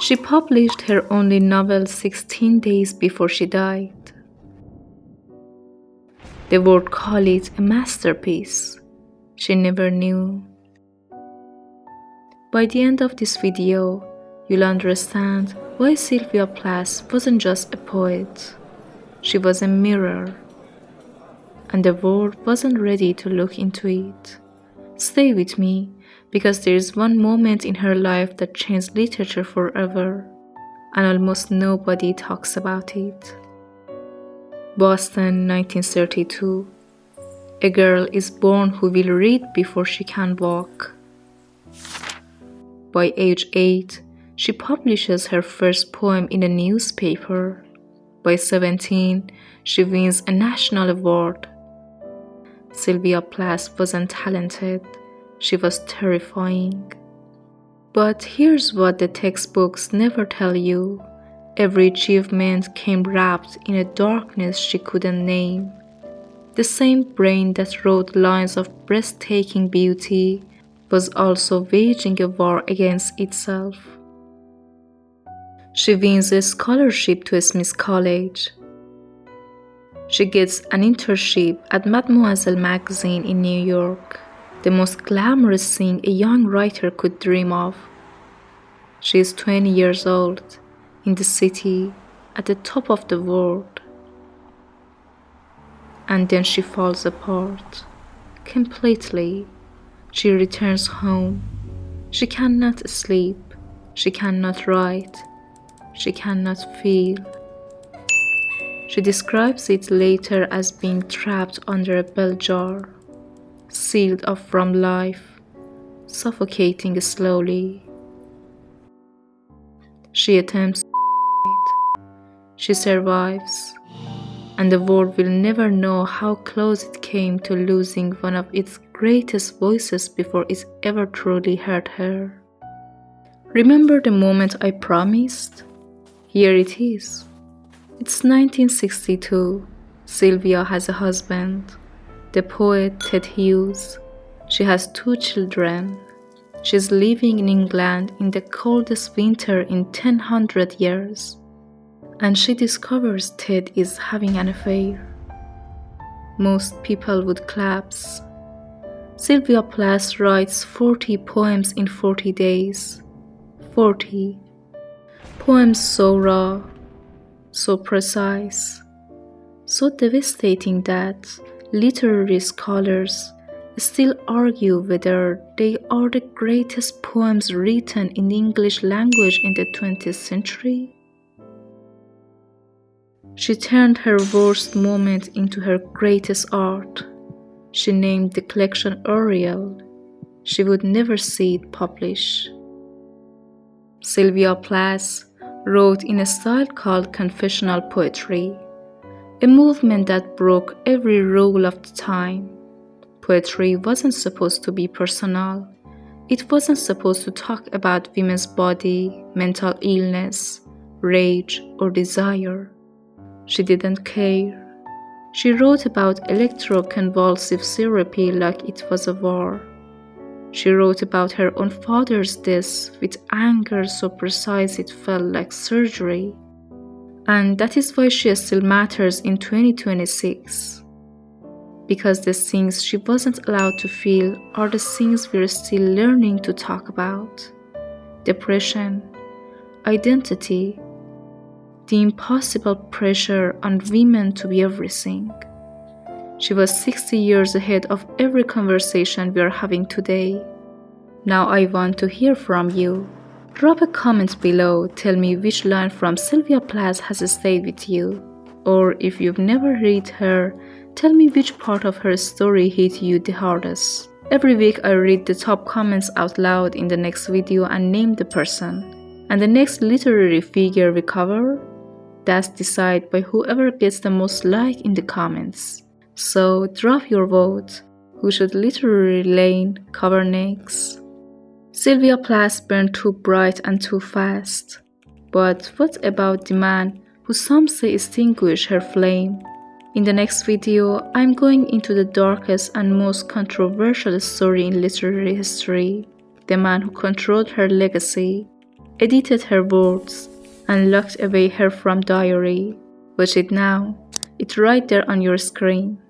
She published her only novel 16 days before she died. The world called it a masterpiece. She never knew. By the end of this video, you'll understand why Sylvia Plath wasn't just a poet. She was a mirror, and the world wasn't ready to look into it. Stay with me, because there is one moment in her life that changed literature forever, and almost nobody talks about it. Boston, 1932. A girl is born who will read before she can walk. By age 8, she publishes her first poem in a newspaper. By 17, she wins a national award. Sylvia Plath wasn't talented, she was terrifying. But here's what the textbooks never tell you. Every achievement came wrapped in a darkness she couldn't name. The same brain that wrote lines of breathtaking beauty was also waging a war against itself. She wins a scholarship to Smith College. She gets an internship at Mademoiselle magazine in New York, the most glamorous thing a young writer could dream of. She is 20 years old, in the city, at the top of the world. And then she falls apart, completely. She returns home. She cannot sleep. She cannot write. She cannot feel. She describes it later as being trapped under a bell jar, sealed off from life, suffocating slowly. She attempts suicide. She survives, and the world will never know how close it came to losing one of its greatest voices before it ever truly heard her. Remember the moment I promised? Here it is. It's 1962. Sylvia has a husband, the poet Ted Hughes. She has 2 children. She's living in England in the coldest winter in 1,000 years. And she discovers Ted is having an affair. Most people would collapse. Sylvia Plath writes 40 poems in 40 days. 40. Poems so raw, so precise, so devastating that literary scholars still argue whether they are the greatest poems written in the English language in the 20th century. She turned her worst moment into her greatest art. She named the collection Ariel. She would never see it published. Sylvia Plath wrote in a style called Confessional poetry, a movement that broke every rule of the time. Poetry wasn't supposed to be personal. It wasn't supposed to talk about women's body, mental illness, rage, or desire. She didn't care. She wrote about electroconvulsive therapy like it was a war. She wrote about her own father's death with anger so precise it felt like surgery. And that is why she still matters in 2026. Because the things she wasn't allowed to feel are the things we're still learning to talk about. Depression, identity, the impossible pressure on women to be everything. She was 60 years ahead of every conversation we are having today. Now I want to hear from you. Drop a comment below, tell me which line from Sylvia Plath has stayed with you. Or if you've never read her, tell me which part of her story hit you the hardest. Every week I read the top comments out loud in the next video and name the person. And the next literary figure we cover? That's decided by whoever gets the most like in the comments. So drop your vote. Who should literary lane cover next? Sylvia Plath burned too bright and too fast. But what about the man who some say extinguished her flame? In the next video, I'm going into the darkest and most controversial story in literary history, the man who controlled her legacy. edited her words, and locked away her from diary. Watch it now. It's right there on your screen.